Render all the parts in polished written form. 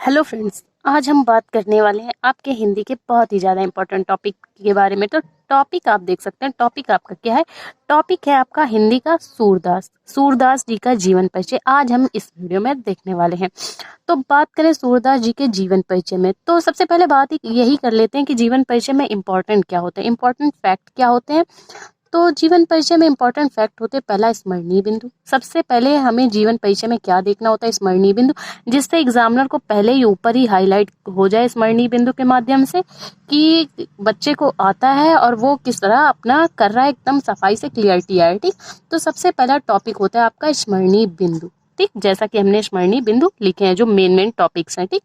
Hello friends, आज हम बात करने वाले हैं आपके हिंदी के बहुत ही ज़्यादा इम्पोर्टेंट टॉपिक के बारे में। तो टॉपिक आप देख सकते हैं, टॉपिक आपका क्या है। टॉपिक है आपका हिंदी का सूरदास। सूरदास जी का जीवन परिचय आज हम इस वीडियो में देखने वाले हैं। तो बात करें सूरदास जी के जीवन परिचय में, तो सबसे पहले बात यही कर लेते हैं कि जीवन परिचय में इम्पोर्टेंट क्या होते हैं, इम्पोर्टेंट फैक्ट क्या होते हैं। तो जीवन परिचय में इंपॉर्टेंट फैक्ट होते हैं, पहला स्मरणीय बिंदु। सबसे पहले हमें जीवन परिचय में क्या देखना होता है, स्मरणीय बिंदु, जिससे एग्जामिनर को पहले ही ऊपर ही हाईलाइट हो जाए स्मरणीय बिंदु के माध्यम से कि बच्चे को आता है और वो किस तरह अपना कर रहा है, एकदम सफाई से क्लियरिटी आए। ठीक, तो सबसे पहला टॉपिक होता है आपका स्मरणीय बिंदु। ठीक, जैसा कि हमने स्मरणीय बिंदु लिखे हैं जो मेन टॉपिक्स हैं। ठीक,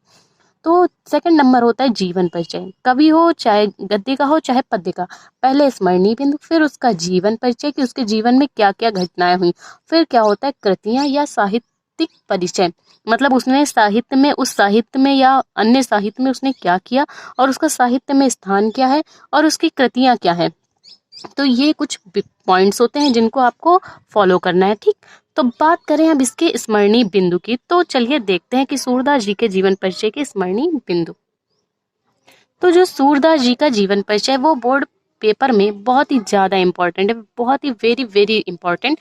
तो सेकंड नंबर होता है जीवन परिचय। कवि हो चाहे गद्य का हो चाहे पद्य का, पहले स्मरणीय बिंदु, फिर उसका जीवन परिचय कि उसके जीवन में क्या क्या घटनाएं हुई, फिर क्या होता है कृतियां या साहित्यिक परिचय, मतलब उसने साहित्य में, उस साहित्य में या अन्य साहित्य में उसने क्या किया और उसका साहित्य में स्थान क्या है और उसकी कृतियां क्या है। तो ये कुछ पॉइंट्स होते हैं जिनको आपको फॉलो करना है। ठीक, तो बात करें अब इसके स्मरणीय बिंदु की, तो चलिए देखते हैं कि सूरदास जी के जीवन परिचय के स्मरणीय बिंदु। तो जो सूरदास जी का जीवन परिचय है वो बोर्ड पेपर में बहुत ही ज्यादा इंपॉर्टेंट है, बहुत ही वेरी वेरी इंपॉर्टेंट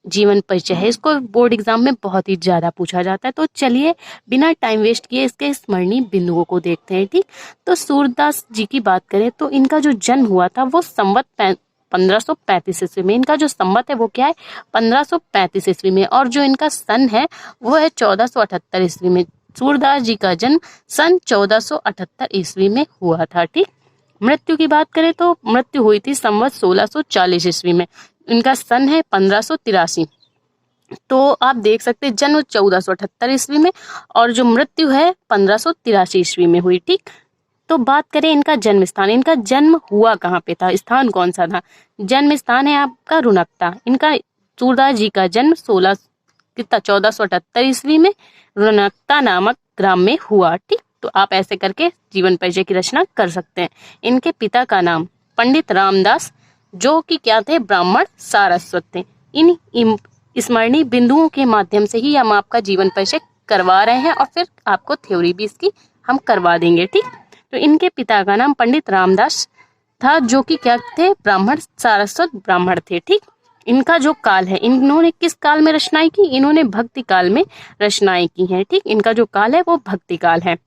जीवन परिचय है। इसको बोर्ड एग्जाम में बहुत ही ज्यादा पूछा जाता है। तो चलिए बिना टाइम वेस्ट किए इसके स्मरणीय बिंदुओं को देखते हैं। ठीक, तो सूरदास जी की बात करें तो इनका जो जन्म हुआ था वो संवत 1535 ईस्वी में। इनका जो संवत है वो क्या है, 1535 ईस्वी में, और जो इनका सन है वो है 1478 ईस्वी में। सूरदास जी का जन्म सन 1478 ईस्वी में हुआ था। ठीक, मृत्यु की बात करें तो मृत्यु हुई थी संवत 1640 ईस्वी में। इनका सन है 1583। तो आप देख सकते हैं जन्म 1478 ईस्वी में और जो मृत्यु है 1583 ईस्वी में हुई। ठीक, तो बात करें इनका जन्म स्थान, इनका जन्म हुआ कहाँ पे था, स्थान कौन सा था। जन्म स्थान है आपका रुनकता। इनका सूरदास जी का जन्म 1478 ईस्वी में रुनकता नामक ग्राम में हुआ। ठीक, तो आप ऐसे करके जीवन परिचय की रचना कर सकते हैं। इनके पिता का नाम पंडित रामदास, जो कि क्या थे, ब्राह्मण सारस्वत थे। इन स्मरणीय बिंदुओं के माध्यम से ही हम आपका जीवन परिचय करवा रहे हैं और फिर आपको थ्योरी भी इसकी हम करवा देंगे। ठीक, तो इनके पिता का नाम पंडित रामदास था, जो कि क्या थे, ब्राह्मण सारस्वत ब्राह्मण थे। ठीक, इनका जो काल है, इन्होंने किस काल में रचनाएं की, इन्होंने भक्ति काल में रचनाएं की हैं। ठीक, इनका जो काल है वो भक्ति काल है।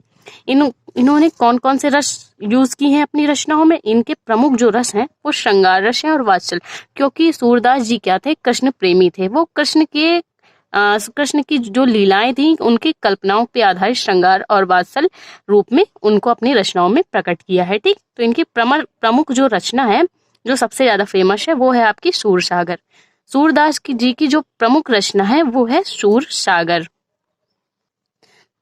इन्होंने कौन कौन से रस यूज की हैं अपनी रचनाओं में, इनके प्रमुख जो रस हैं वो श्रृंगार रस है और वात्सल, क्योंकि सूरदास जी क्या थे, कृष्ण प्रेमी थे। वो कृष्ण की जो लीलाएं थी उनकी कल्पनाओं पे आधारित श्रृंगार और वात्सल रूप में उनको अपनी रचनाओं में प्रकट किया है। ठीक, तो इनकी प्रमुख जो रचना है, जो सबसे ज्यादा फेमस है, वो है आपकी सूर सागर। सूरदास जी की जो प्रमुख रचना है वो है सूर सागर।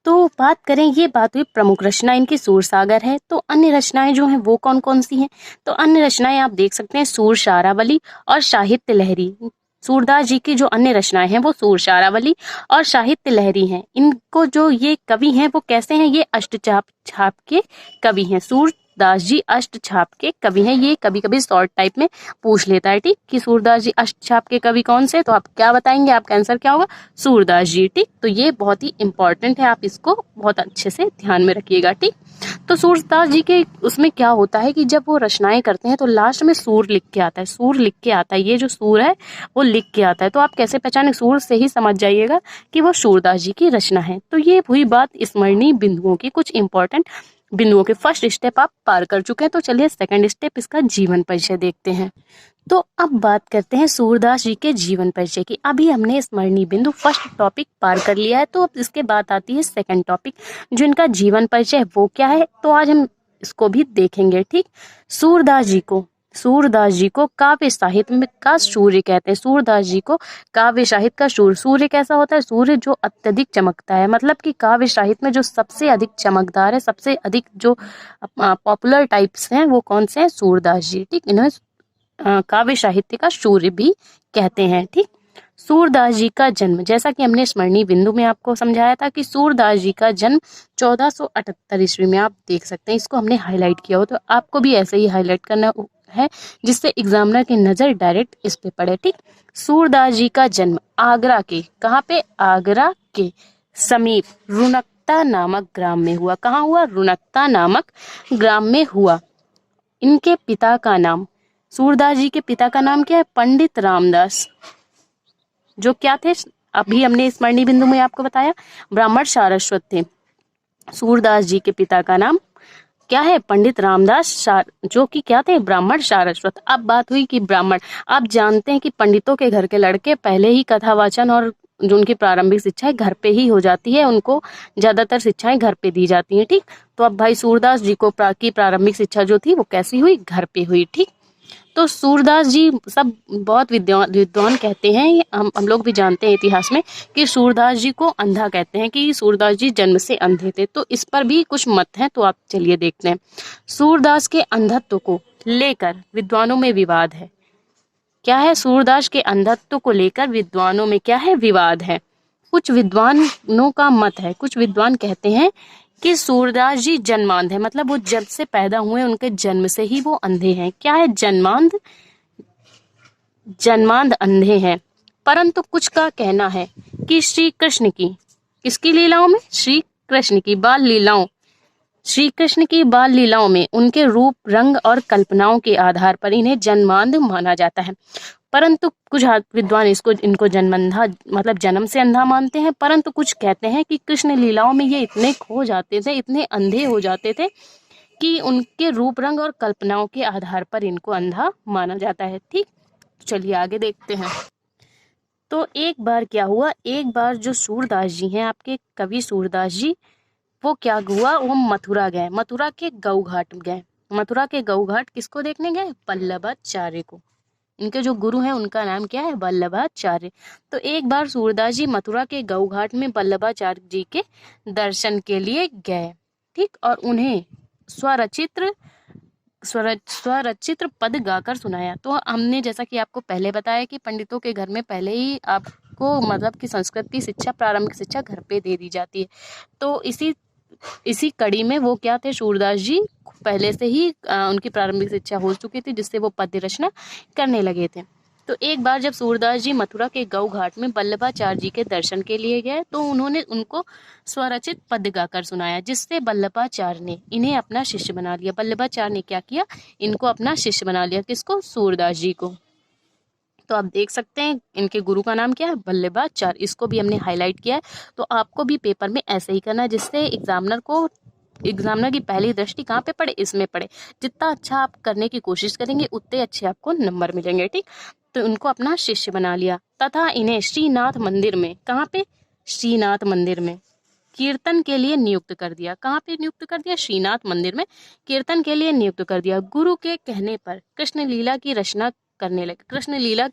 तो बात करें, ये बात हुई प्रमुख रचना इनकी सूर सागर है। तो अन्य रचनाएं जो हैं वो कौन कौन सी हैं, तो अन्य रचनाएं आप देख सकते हैं सूर शारावली और साहित्य लहरी। सूरदास जी की जो अन्य रचनाएं हैं वो सूर शारावली और साहित्य लहरी हैं। इनको जो ये कवि हैं वो कैसे हैं, ये अष्टछाप छाप के कवि हैं। सूरदास जी अष्टछाप के कवि हैं। ये कभी कभी शॉर्ट टाइप में पूछ लेता है। ठीक, कि सूरदास जी अष्टछाप के कवि कौन से, तो आप क्या बताएंगे, आपका आंसर क्या होगा, सूरदास जी। ठीक, तो ये बहुत ही इंपॉर्टेंट है, आप इसको बहुत अच्छे से ध्यान में रखिएगा। ठीक, तो सूरदास जी के उसमें क्या होता है कि जब वो रचनाएं करते हैं तो लास्ट में सूर लिख के आता है, सूर लिख के आता है। ये जो सूर है वो लिख के आता है। तो आप कैसे पहचाने, सूर से ही समझ जाइएगा कि वो सूरदास जी की रचना है। तो ये हुई बात स्मरणीय बिंदुओं की, कुछ इंपॉर्टेंट बिंदुओं के। फर्स्ट स्टेप आप पार कर चुके हैं, तो चलिए सेकंड स्टेप इसका जीवन परिचय देखते हैं। तो अब बात करते हैं सूरदास जी के जीवन परिचय की। अभी हमने स्मरणीय बिंदु फर्स्ट टॉपिक पार कर लिया है, तो अब इसके बाद आती है सेकंड टॉपिक, जो इनका जीवन परिचय है वो क्या है, तो आज हम इसको भी देखेंगे। ठीक, सूरदास जी को काव्य साहित्य का सूर्य कहते हैं। सूरदास जी को काव्य साहित्य का सूर्य। सूर्य कैसा होता है, सूर्य जो अत्यधिक चमकता है, मतलब कि काव्य साहित्य में जो सबसे अधिक चमकदार है, सबसे अधिक जो पॉपुलर टाइप्स हैं वो कौन से हैं, सूरदास जी। ठीक, इन्हें काव्य साहित्य का सूर्य भी कहते हैं। ठीक, सूरदास जी का जन्म, जैसा कि हमने स्मरणीय बिंदु में आपको समझाया था कि सूरदास जी का जन्म 1478 ईस्वी में, आप देख सकते हैं, इसको हमने हाईलाइट किया हो, तो आपको भी ऐसे ही हाईलाइट करना है जिससे एग्जामिनर की नजर डायरेक्ट इस पे पड़े। ठीक, सूरदास जी का जन्म आगरा के, कहाँ पे, आगरा के समीप रुनकता रुणकता नामक ग्राम में हुआ। कहाँ हुआ? रुणकता नामक ग्राम में हुआ। इनके पिता का नाम, सूरदास जी के पिता का नाम क्या है? पंडित रामदास, जो क्या थे? अभी हमने स्मरणी बिंदु में आपको बताया, ब्राह्मण सारस्वत थे। सूरदास जी के पिता का नाम क्या है? पंडित रामदास, जो कि क्या थे? ब्राह्मण सारस्वत। अब बात हुई कि ब्राह्मण, आप जानते हैं कि पंडितों के घर के लड़के पहले ही कथावाचन और जो उनकी प्रारंभिक शिक्षाएं घर पे ही हो जाती है, उनको ज्यादातर शिक्षाएं घर पे दी जाती हैं। ठीक, तो अब भाई सूरदास जी को की प्रारंभिक शिक्षा जो थी वो कैसी हुई? घर पे हुई। ठीक, तो सूरदास जी सब बहुत विद्वान कहते हैं, हम लोग भी जानते हैं इतिहास में कि सूरदास जी को अंधा कहते हैं, कि सूरदास जी जन्म से अंधे थे। तो इस पर भी कुछ मत हैं, तो आप चलिए देखते हैं। सूरदास के अंधत्व को लेकर विद्वानों में विवाद है। क्या है? सूरदास के अंधत्व को लेकर विद्वानों में क्या है? विवाद है। कुछ विद्वानों का मत है, कुछ विद्वान कहते हैं कि सूरदास जी जन्मांध है, मतलब वो जब से पैदा हुए उनके जन्म से ही वो अंधे हैं। क्या है? जन्मांध अंधे हैं। परंतु कुछ का कहना है कि श्री कृष्ण की, किसकी लीलाओं में? श्री कृष्ण की बाल लीलाओं, श्री कृष्ण की बाल लीलाओं में उनके रूप, रंग और कल्पनाओं के आधार पर इन्हें जन्मांध माना जाता है। परंतु कुछ विद्वान इनको जन्मंधा, मतलब जन्म से अंधा मानते हैं। परंतु कुछ कहते हैं कि कृष्ण लीलाओं में ये इतने खो जाते थे, इतने अंधे हो जाते थे कि उनके रूप, रंग और कल्पनाओं के आधार पर इनको अंधा माना जाता है। ठीक, चलिए आगे देखते हैं। तो एक बार क्या हुआ? एक बार जो सूरदास जी हैं, आपके कवि सूरदास जी, वो क्या हुआ? वो मथुरा गए, मथुरा के गौ घाट गए। मथुरा के गौ घाट किसको देखने गए? वल्लभाचार्य को। इनके जो गुरु हैं उनका नाम क्या है? वल्लभाचार्य। तो एक बार सूरदास जी मथुरा के गौ घाट में वल्लभाचार्य जी के दर्शन के लिए गए। ठीक, और उन्हें स्वरचित पद गाकर सुनाया। तो हमने जैसा कि आपको पहले बताया कि पंडितों के घर में पहले ही आपको मतलब कि संस्कृत की शिक्षा, प्रारंभिक शिक्षा घर पे दे दी जाती है। तो इसी कड़ी में वो क्या थे? सूरदास जी पहले से ही उनकी प्रारंभिक शिक्षा हो चुकी थी, जिससे वो पद्य रचना करने लगे थे। तो एक बार जब सूरदास जी मथुरा के गौ घाट में वल्लभाचार्य जी के दर्शन के लिए गए, तो उन्होंने उनको स्वरचित पद्य गाकर सुनाया, जिससे वल्लभाचार्य ने इन्हें अपना शिष्य बना लिया। वल्लभाचार्य ने क्या किया? इनको अपना शिष्य बना लिया। किसको? सूरदास जी को। तो आप देख सकते हैं इनके गुरु का नाम क्या है? वल्लभाचार्य। इसको भी हमने हाईलाइट किया है। तो आपको भी पेपर में ऐसे ही करना है, जिससे एग्जामिनर की पहली दृष्टि कहाँ पे पड़े? इसमें पड़े। जितना अच्छा आप करने की कोशिश करेंगे उतने अच्छे आपको नंबर मिलेंगे। ठीक, तो उनको अपना शिष्य बना लिया तथा इन्हें श्रीनाथ मंदिर में, कहाँ पे? श्रीनाथ मंदिर में कीर्तन के लिए नियुक्त कर दिया। कहाँ पे नियुक्त कर दिया? श्रीनाथ मंदिर में कीर्तन के लिए नियुक्त कर दिया। गुरु के कहने पर कृष्ण लीला की रचना करने लगे। कृष्ण लीला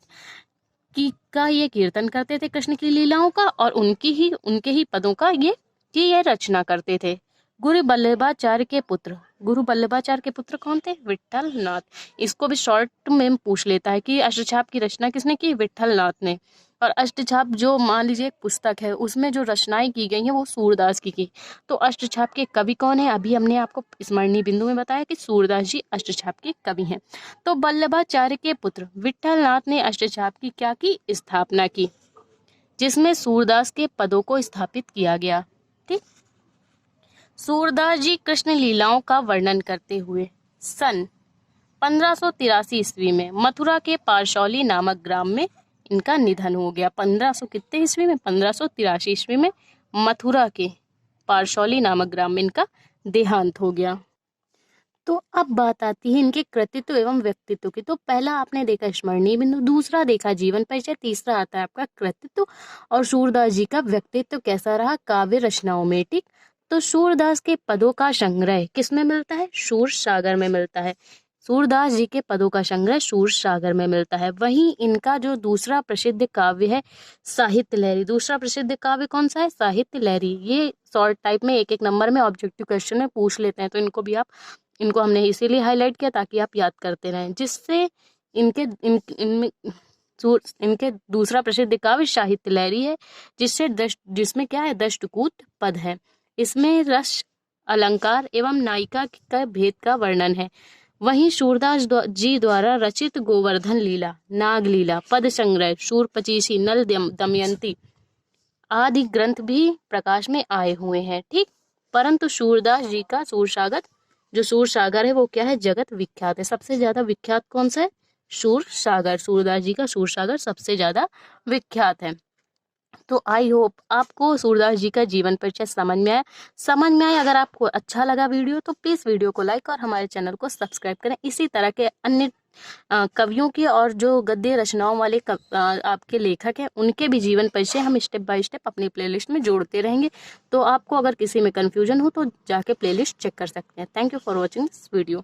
का ये कीर्तन करते थे, कृष्ण की लीलाओं का, और उनके ही पदों का ये रचना करते थे। गुरु वल्लभाचार्य के पुत्र कौन थे? विट्ठल नाथ। इसको भी शॉर्ट में पूछ लेता है कि अष्टछाप की रचना किसने की? विट्ठल नाथ ने। और अष्टछाप जो मान लीजिए एक पुस्तक है, उसमें जो रचनाएं की गई हैं वो सूरदास की। तो अष्टछाप के कवि कौन है? अभी हमने आपको स्मरणीय बिंदु में बताया कि सूरदास जी अष्टछाप के कवि हैं। तो वल्लभाचार्य के पुत्र विट्ठल नाथ ने अष्टछाप की क्या की? स्थापना की, जिसमें सूरदास के पदों को स्थापित किया गया। ठीक, सूरदास जी कृष्ण लीलाओं का वर्णन करते हुए सन 1583 ईस्वी में मथुरा के पारसौली नामक ग्राम में इनका निधन हो गया। 1500 कितने ईस्वी में? 1583 ईस्वी में मथुरा के पारसौली नामक ग्राम में इनका देहांत हो गया। तो अब बात आती है इनके कृतित्व एवं व्यक्तित्व की। तो पहला आपने देखा स्मरणीय बिंदु, दूसरा देखा जीवन परिचय, तीसरा आता है आपका कृतित्व और सूरदास जी का व्यक्तित्व कैसा रहा काव्य रचनाओं में। ठीक, तो सूरदास के पदों का संग्रह किस में मिलता है? सूर सागर में मिलता है। सूरदास जी के पदों का संग्रह सूर सागर में मिलता है। वहीं इनका जो दूसरा प्रसिद्ध काव्य है साहित्य लहरी। दूसरा प्रसिद्ध काव्य कौन सा है? साहित्य लहरी। ये शॉर्ट टाइप में एक नंबर में ऑब्जेक्टिव क्वेश्चन में पूछ लेते हैं, तो इनको हमने इसीलिए हाईलाइट किया ताकि आप याद करते रहें। जिससे इनके दूसरा प्रसिद्ध काव्य साहित्य लहरी है, जिसमें क्या है? दष्टकूट पद है। इसमें रस, अलंकार एवं नायिका का भेद का वर्णन है। वहीं सूरदास जी द्वारा रचित गोवर्धन लीला, नाग लीला, पद संग्रह, शूर पचीसी, नल दमयंती आदि ग्रंथ भी प्रकाश में आए हुए हैं, ठीक। परंतु सूरदास जी का सूरसागर, जो सूरसागर है वो क्या है, जगत विख्यात है। सबसे ज्यादा विख्यात कौन सा है, सूरसागर। सूरदास जी का सूरसागर सबसे ज्यादा विख्यात है। तो आई होप आपको सूरदास जी का जीवन परिचय समझ में आया। अगर आपको अच्छा लगा वीडियो तो प्लीज वीडियो को लाइक और हमारे चैनल को सब्सक्राइब करें। इसी तरह के अन्य कवियों की और जो गद्य रचनाओं वाले आपके लेखक हैं उनके भी जीवन परिचय हम स्टेप बाय स्टेप अपनी प्लेलिस्ट में जोड़ते रहेंगे। तो आपको अगर किसी में कंफ्यूजन हो तो जाके प्लेलिस्ट चेक कर सकते हैं। Thank you for watching this video.